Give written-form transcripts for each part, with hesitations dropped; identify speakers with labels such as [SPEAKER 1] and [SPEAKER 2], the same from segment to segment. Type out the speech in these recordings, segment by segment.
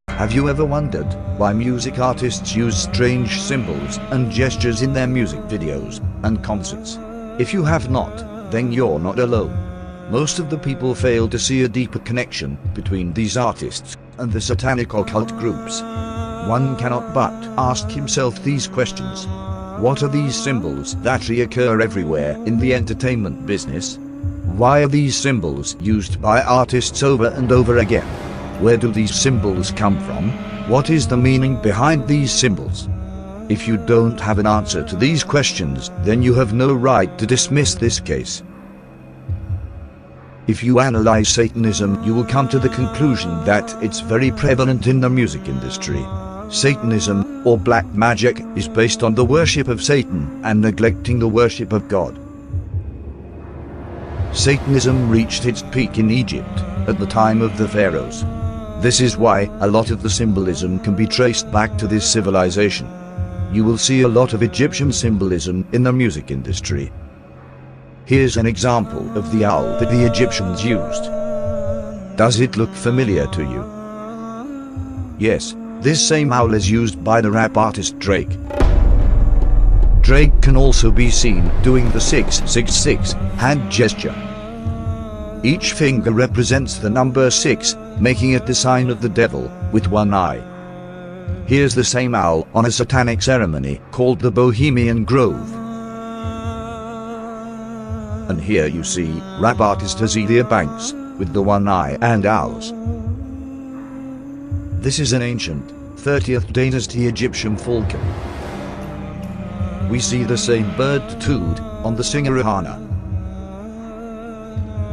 [SPEAKER 1] Have you ever wondered why music artists use strange symbols and gestures in their music videos and concerts? If you have not, then you're not alone. Most of the people fail to see a deeper connection between these artists and the satanic occult groups. One cannot but ask himself these questions. What are these symbols that reoccur everywhere in the entertainment business? Why are these symbols used by artists over and over again? Where do these symbols come from? What is the meaning behind these symbols? If you don't have an answer to these questions, then you have no right to dismiss this case. If you analyze Satanism, you will come to the conclusion that it's very prevalent in the music industry. Satanism, or black magic, is based on the worship of Satan and neglecting the worship of God. Satanism reached its peak in Egypt at the time of the pharaohs. This is why a lot of the symbolism can be traced back to this civilization. You will see a lot of Egyptian symbolism in the music industry. Here's an example of the owl that the Egyptians used. Does it look familiar to you? Yes, this same owl is used by the rap artist Drake. Drake can also be seen doing the 666 hand gesture. Each finger represents the number 6, making it the sign of the devil, with one eye. Here's the same owl on a satanic ceremony called the Bohemian Grove. And here you see rap artist Azealia Banks, with the one eye and owls. This is an ancient, 30th dynasty Egyptian falcon. We see the same bird tattooed on the singer Rihanna.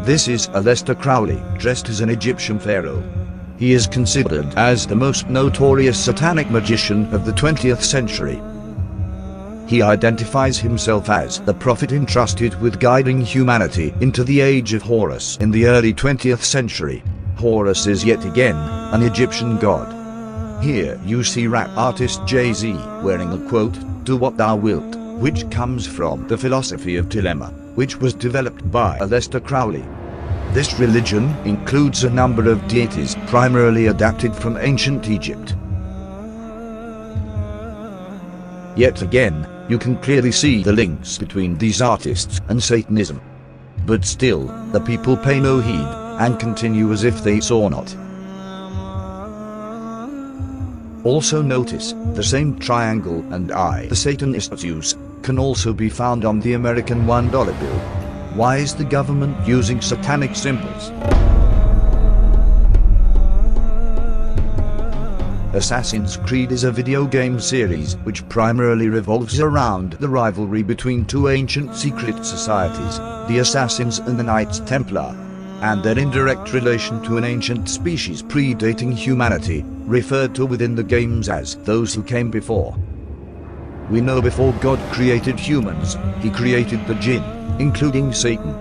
[SPEAKER 1] This is Aleister Crowley, dressed as an Egyptian pharaoh. He is considered as the most notorious satanic magician of the 20th century. He identifies himself as the prophet entrusted with guiding humanity into the age of Horus in the early 20th century. Horus is yet again an Egyptian god. Here you see rap artist Jay-Z wearing a quote, "Do what thou wilt," which comes from the philosophy of dilemma, which was developed by Aleister Crowley. This religion includes a number of deities primarily adapted from ancient Egypt. Yet again, you can clearly see the links between these artists and Satanism. But still, the people pay no heed and continue as if they saw not. Also notice, the same triangle and eye the Satanists use can also be found on the American $1 bill. Why is the government using satanic symbols? Assassin's Creed is a video game series which primarily revolves around the rivalry between two ancient secret societies, the Assassins and the Knights Templar, and their indirect relation to an ancient species predating humanity, referred to within the games as those who came before. We know before God created humans, he created the jinn, including Satan.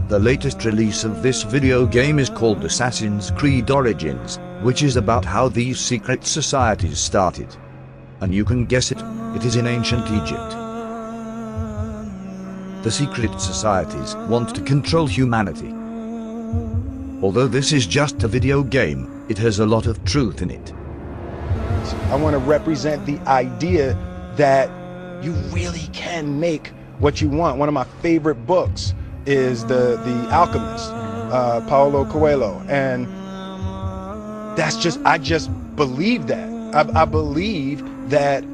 [SPEAKER 1] The latest release of this video game is called Assassin's Creed Origins, which is about how these secret societies started. And you can guess it, it is in ancient Egypt. The secret societies want to control humanity. Although this is just a video game, it has a lot of truth in it.
[SPEAKER 2] I want to represent the idea that you really can make what you want. One of my favorite books is The Alchemist, Paulo Coelho, and I just believe that. I believe that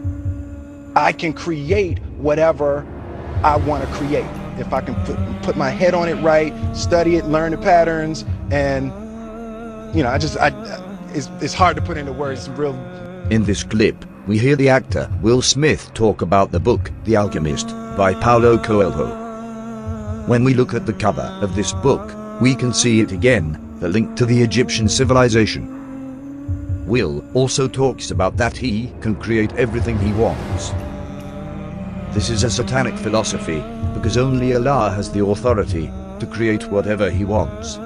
[SPEAKER 2] I can create whatever I want to create. If I can put my head on it right, study it, learn the patterns, and it's hard to put into words. It's real.
[SPEAKER 1] In this clip, we hear the actor Will Smith talk about the book The Alchemist by Paulo Coelho. When we look at the cover of this book, we can see it again, the link to the Egyptian civilization. Will also talks about that he can create everything he wants. This is a satanic philosophy, because only Allah has the authority to create whatever he wants.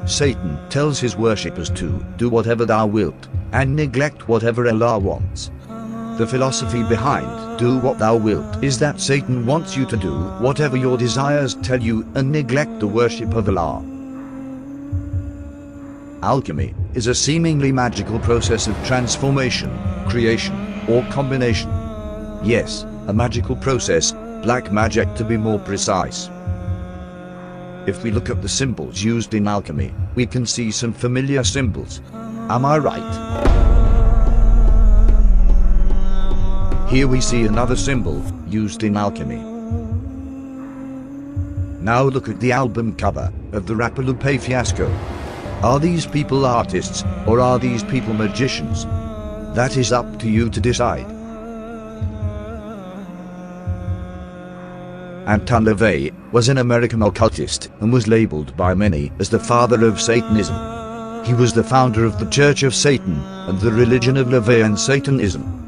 [SPEAKER 1] Satan tells his worshippers to do whatever thou wilt, and neglect whatever Allah wants. The philosophy behind "do what thou wilt" is that Satan wants you to do whatever your desires tell you and neglect the worship of Allah. Alchemy is a seemingly magical process of transformation, creation, or combination. Yes, a magical process, black magic to be more precise. If we look at the symbols used in alchemy, we can see some familiar symbols. Am I right? Here we see another symbol used in alchemy. Now look at the album cover of the rapper Lupe Fiasco. Are these people artists, or are these people magicians? That is up to you to decide. Anton LaVey was an American occultist and was labeled by many as the father of Satanism. He was the founder of the Church of Satan and the religion of LaVeyan Satanism.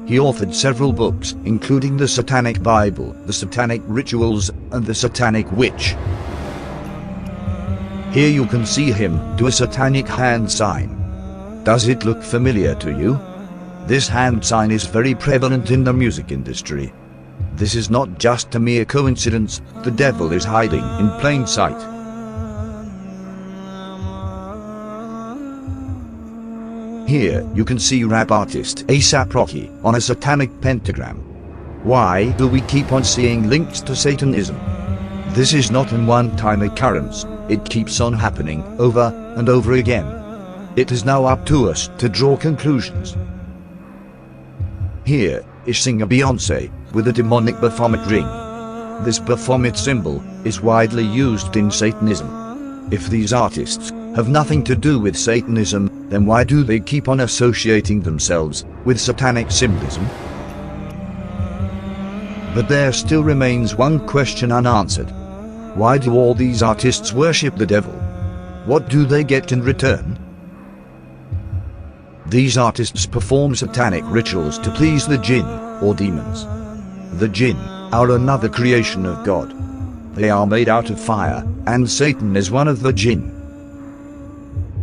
[SPEAKER 1] He authored several books, including the Satanic Bible, the Satanic Rituals, and the Satanic Witch. Here you can see him do a satanic hand sign. Does it look familiar to you? This hand sign is very prevalent in the music industry. This is not just a mere coincidence, the devil is hiding in plain sight. Here you can see rap artist A$AP Rocky on a satanic pentagram. Why do we keep on seeing links to Satanism? This is not a one-time occurrence, it keeps on happening over and over again. It is now up to us to draw conclusions. Here is singer Beyoncé with a demonic Baphomet ring. This Baphomet symbol is widely used in Satanism. If these artists have nothing to do with Satanism, then why do they keep on associating themselves with satanic symbolism? But there still remains one question unanswered. Why do all these artists worship the devil? What do they get in return? These artists perform satanic rituals to please the jinn, or demons. The jinn are another creation of God. They are made out of fire, and Satan is one of the jinn.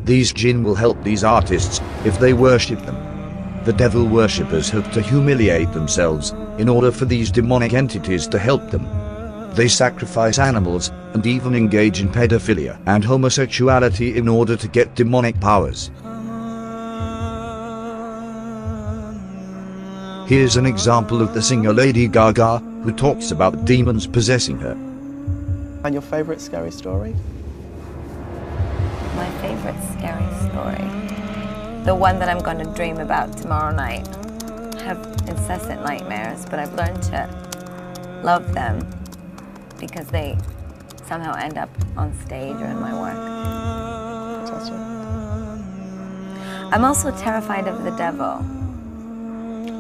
[SPEAKER 1] These jinn will help these artists if they worship them. The devil worshippers have to humiliate themselves in order for these demonic entities to help them. They sacrifice animals and even engage in pedophilia and homosexuality in order to get demonic powers. Here's an example of the singer Lady Gaga, who talks about demons possessing her.
[SPEAKER 3] And your favorite scary story?
[SPEAKER 4] My favorite scary story? The one that I'm going to dream about tomorrow night. I have incessant nightmares, but I've learned to love them because they somehow end up on stage or in my work.
[SPEAKER 3] Fantastic.
[SPEAKER 4] I'm also terrified of the devil.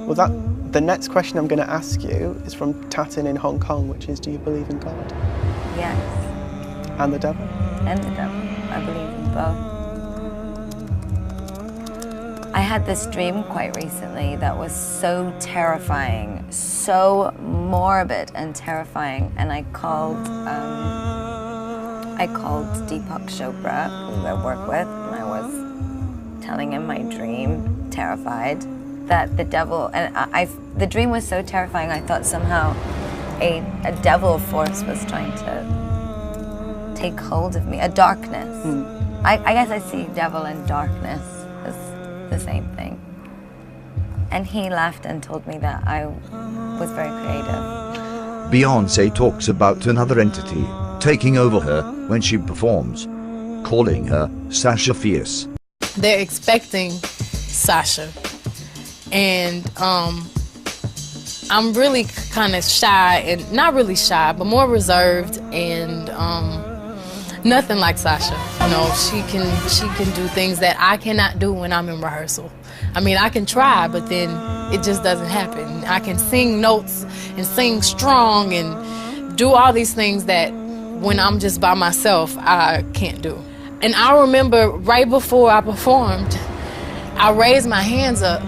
[SPEAKER 3] Well, the next question I'm going to ask you is from Tatin in Hong Kong, which is, do you believe in God?
[SPEAKER 4] Yes.
[SPEAKER 3] And the devil?
[SPEAKER 4] And the devil. I believe in both. I had this dream quite recently that was so terrifying, so morbid and terrifying, and I called Deepak Chopra, who I work with, and I was telling him my dream, terrified, that the devil, and the dream was so terrifying, I thought somehow a devil force was trying to take hold of me, a darkness. I guess I see devil and darkness as the same thing. And he laughed and told me that I was very creative.
[SPEAKER 1] Beyoncé talks about another entity taking over her when she performs, calling her Sasha Fierce.
[SPEAKER 5] They're expecting Sasha, and I'm really kind of shy, and not really shy, but more reserved, and nothing like Sasha. You know, she can do things that I cannot do when I'm in rehearsal. I mean, I can try, but then it just doesn't happen. I can sing notes and sing strong and do all these things that when I'm just by myself, I can't do. And I remember right before I performed, I raised my hands up,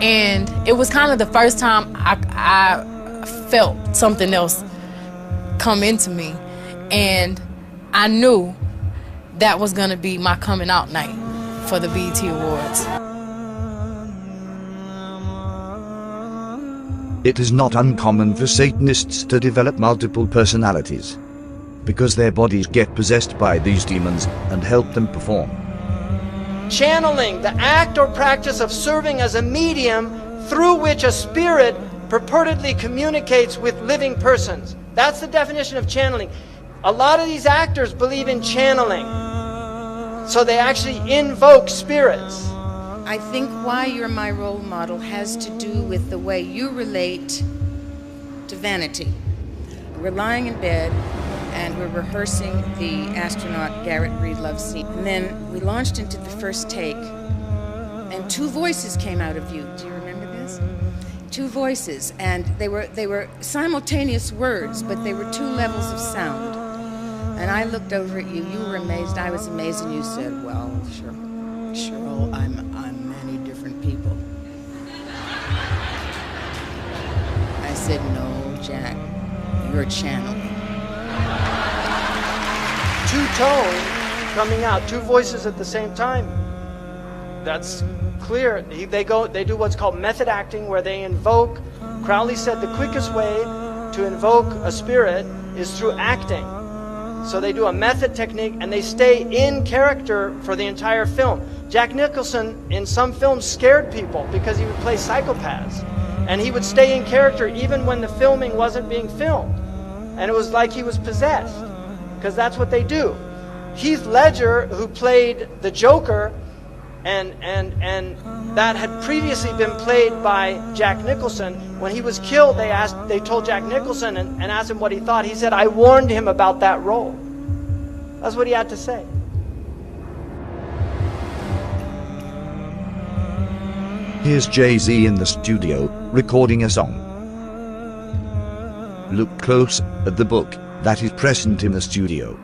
[SPEAKER 5] and it was kind of the first time I felt something else come into me, and I knew that was gonna be my coming out night for the BET Awards.
[SPEAKER 1] It is not uncommon for Satanists to develop multiple personalities, because their bodies get possessed by these demons and help them perform.
[SPEAKER 6] Channeling, the act or practice of serving as a medium through which a spirit purportedly communicates with living persons. That's the definition of channeling. A lot of these actors believe in channeling, so they actually invoke spirits.
[SPEAKER 7] I think why you're my role model has to do with the way you relate to vanity. We're lying in bed and we're rehearsing the astronaut Garrett Breedlove scene. And then we launched into the first take, and two voices came out of you. Do you remember this? Two voices, and they were simultaneous words, but they were two levels of sound. And I looked over at you. You were amazed. I was amazed, and you said, "Well, Cheryl, I'm many different people." I said, "No, Jack, you're channeling."
[SPEAKER 6] Two-tone coming out, two voices at the same time. That's clear. They do what's called method acting, where they invoke. Crowley said the quickest way to invoke a spirit is through acting. So they do a method technique and they stay in character for the entire film. Jack Nicholson in some films scared people because he would play psychopaths, and he would stay in character even when the filming wasn't being filmed, and it was like he was possessed, because that's what they do. Heath Ledger, who played the Joker, and that had previously been played by Jack Nicholson. When he was killed, they told Jack Nicholson and asked him what he thought. He said, "I warned him about that role." That's what he had to say.
[SPEAKER 1] Here's Jay-Z in the studio, recording a song. Look close at the book that is present in the studio.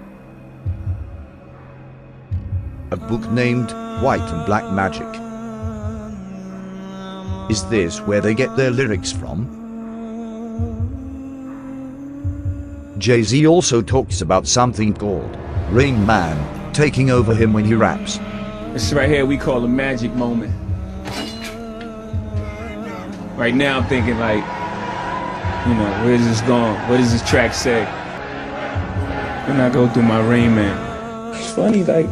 [SPEAKER 1] A book named White and Black Magic. Is this where they get their lyrics from? Jay-Z also talks about something called Rain Man taking over him when he raps.
[SPEAKER 8] This right here we call a magic moment. Right now I'm thinking like, where is this going? What does this track say? When I go through my Rain Man. It's funny, like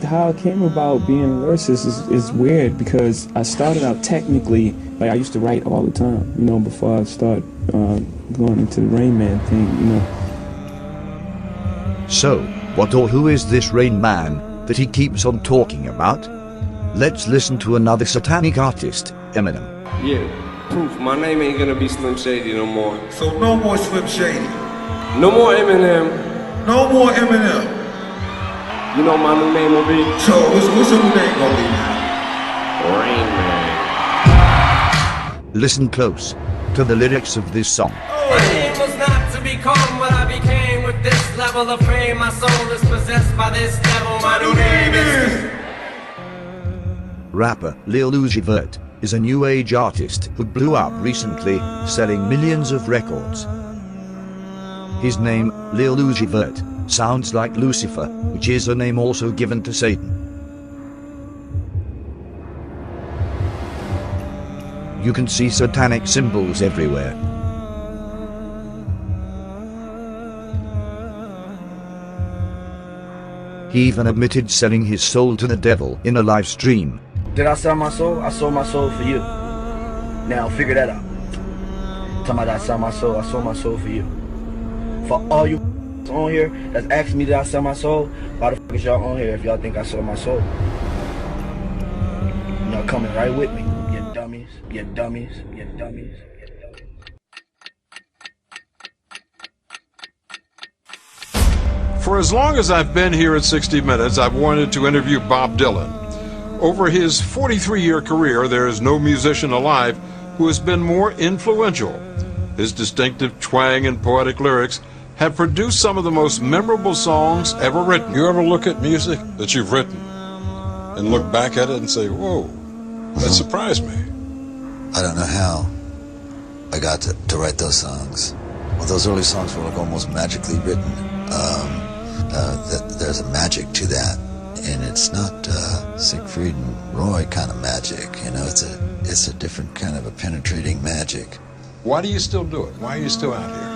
[SPEAKER 8] how I came about being a lyricist is weird, because I started out technically, like I used to write all the time, before I started going into the Rain Man thing,
[SPEAKER 1] So, what or who is this Rain Man that he keeps on talking about? Let's listen to another satanic artist, Eminem.
[SPEAKER 9] Yeah, proof. My name ain't gonna be Slim Shady no more.
[SPEAKER 10] So no more Slim Shady.
[SPEAKER 9] No more Eminem.
[SPEAKER 10] No more Eminem.
[SPEAKER 9] You know my new name will be?
[SPEAKER 10] So what's your new name gonna be now?
[SPEAKER 9] Rain Man.
[SPEAKER 1] Listen close to the lyrics of this song.
[SPEAKER 11] My aim was not to become what I became. With this level of fame, my soul is possessed by this devil. My new name is...
[SPEAKER 1] Rapper Lil Uzi Vert is a new age artist who blew up recently, selling millions of records. His name, Lil Uzi Vert, sounds like Lucifer, which is a name also given to Satan. You can see satanic symbols everywhere. He even admitted selling his soul to the devil in a live stream.
[SPEAKER 12] Did I sell my soul? I sold my soul for you. Now figure that out. Talking about I sold my soul for you. For all you on here that's asking me did I sell my soul, why the fuck is y'all on here if y'all think I sold my soul? Y'all coming right with me, you dummies, you dummies, you dummies.
[SPEAKER 13] For as long as I've been here at 60 Minutes, I've wanted to interview Bob Dylan. Over his 43-year career, there is no musician alive who has been more influential. His distinctive twang and poetic lyrics have produced some of the most memorable songs ever written. You ever look at music that you've written and look back at it and say, whoa, that surprised me?
[SPEAKER 14] I don't know how I got to write those songs. Well, those early songs were like almost magically written. There's a magic to that, and it's not Siegfried and Roy kind of magic. It's a different kind of a penetrating magic.
[SPEAKER 13] Why do you still do it? Why are you still out here?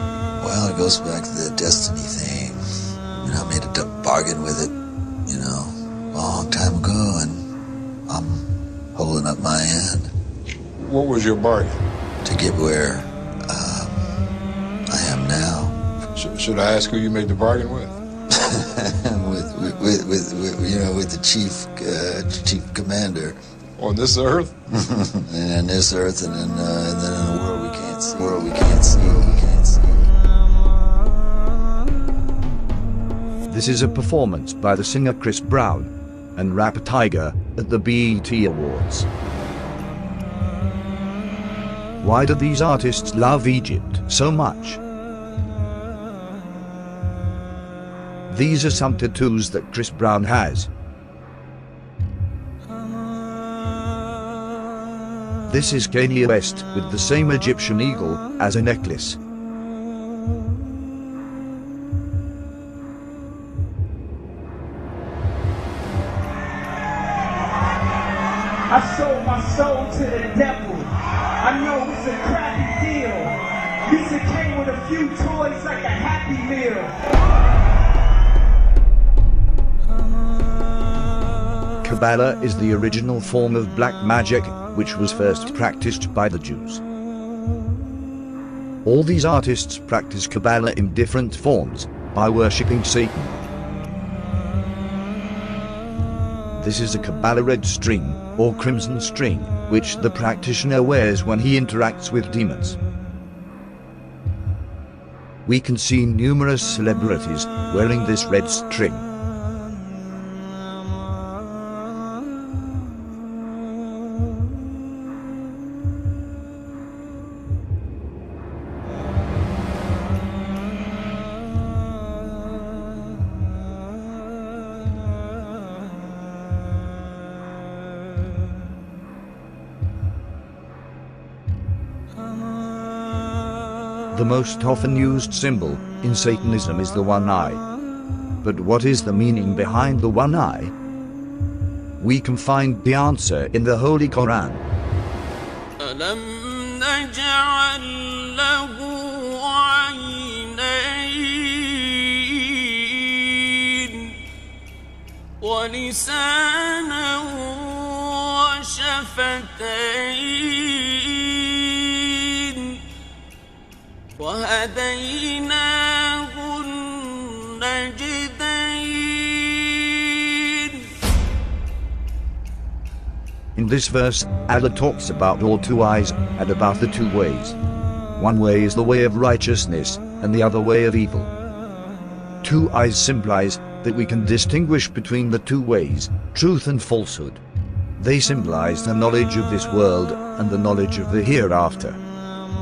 [SPEAKER 14] Well, it goes back to the destiny thing. You know, I made a bargain with it, you know, a long time ago, and I'm holding up my end.
[SPEAKER 13] What was your bargain?
[SPEAKER 14] To get where I am now.
[SPEAKER 13] Should I ask who you made the bargain with?
[SPEAKER 14] with the chief commander.
[SPEAKER 13] On this earth?
[SPEAKER 14] And on this earth, and then in a world we can't see.
[SPEAKER 1] This is a performance by the singer Chris Brown and rapper Tiger at the BET Awards. Why do these artists love Egypt so much? These are some tattoos that Chris Brown has. This is Kanye West with the same Egyptian eagle as a necklace.
[SPEAKER 15] I sold my soul to the devil. I know it's a crappy deal. Lisa came with a few toys like a Happy Meal.
[SPEAKER 1] Kabbalah is the original form of black magic, which was first practiced by the Jews. All these artists practice Kabbalah in different forms by worshipping Satan. This is a Kabbalah red string or crimson string, which the practitioner wears when he interacts with demons. We can see numerous celebrities wearing this red string. The most often used symbol in Satanism is the one eye. But what is the meaning behind the one eye? We can find the answer in the Holy Quran.
[SPEAKER 16] أَلَمْ نَجْعَلْ لَهُ عَيْنَيْنِ وَلِسَانًا وَشَفَتَيْنِ وَهَدَيْنَاهُ النَّجْدَيْنِ.
[SPEAKER 1] In this verse, Allah talks about all two eyes and about the two ways. One way is the way of righteousness and the other way of evil. Two eyes symbolize that we can distinguish between the two ways, truth and falsehood. They symbolize the knowledge of this world and the knowledge of the hereafter.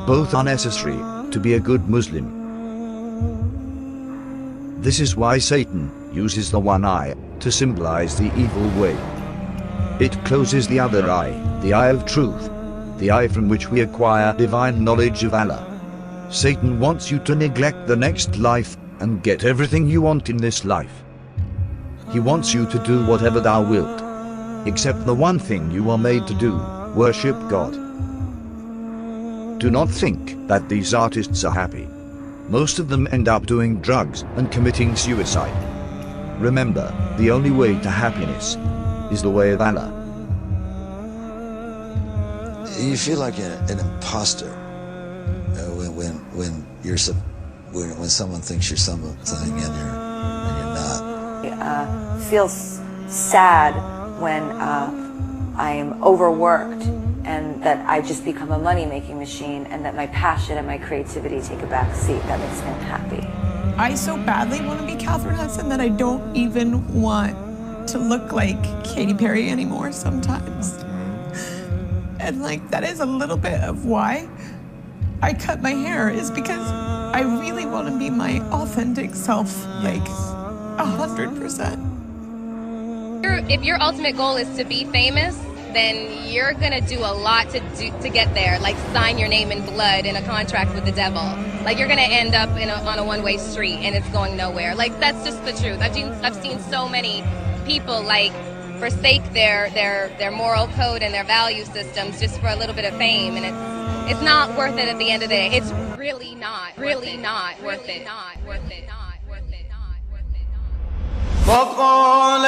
[SPEAKER 1] Both are necessary to be a good Muslim. This is why Satan uses the one eye to symbolize the evil way. It closes the other eye, the eye of truth, the eye from which we acquire divine knowledge of Allah. Satan wants you to neglect the next life and get everything you want in this life. He wants you to do whatever thou wilt, except the one thing you are made to do, worship God. Do not think that these artists are happy. Most of them end up doing drugs and committing suicide. Remember, the only way to happiness is the way of Allah.
[SPEAKER 14] You feel like an imposter when someone thinks you're something and you're not.
[SPEAKER 4] I feel sad when I am overworked and that I just become a money-making machine and that my passion and my creativity take a back seat. That makes me unhappy.
[SPEAKER 17] I so badly want to be Catherine Hudson that I don't even want to look like Katy Perry anymore sometimes. And like, that is a little bit of why I cut my hair, is because I really want to be my authentic self, like 100%.
[SPEAKER 18] If your ultimate goal is to be famous, then you're gonna do a lot to get there, like sign your name in blood in a contract with the devil. Like you're gonna end up on a one-way street and it's going nowhere. Like that's just the truth. I've seen so many people like forsake their moral code and their value systems just for a little bit of fame, and It's not worth it at the end of the day. It's really not worth it.
[SPEAKER 16] وقال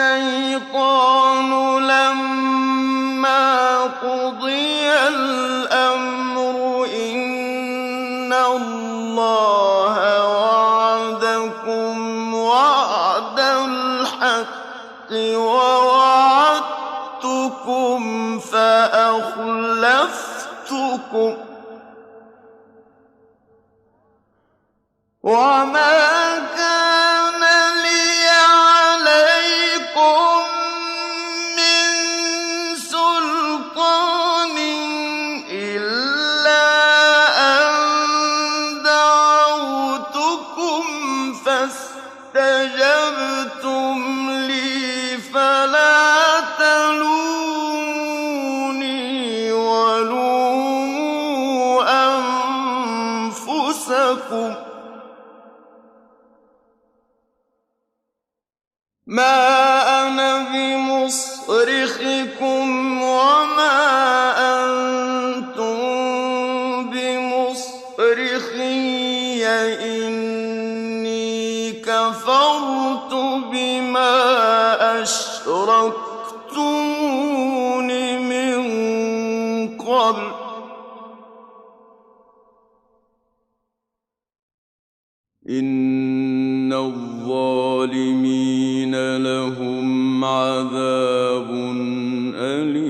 [SPEAKER 16] الشيطان لما قضي الأمر إن الله وعدكم وعد الحق ووعدتكم فأخلفتكم وما كان لي عليكم من سلطان إلا أن دعوتكم فاستجبتم لي فلا تلوموني ولوموا أنفسكم ما أنا بمصرخكم وما أنتم بمصرخي إني كفرت بما أشركتمون من قبل إن الظالمين لهم عذاب أليم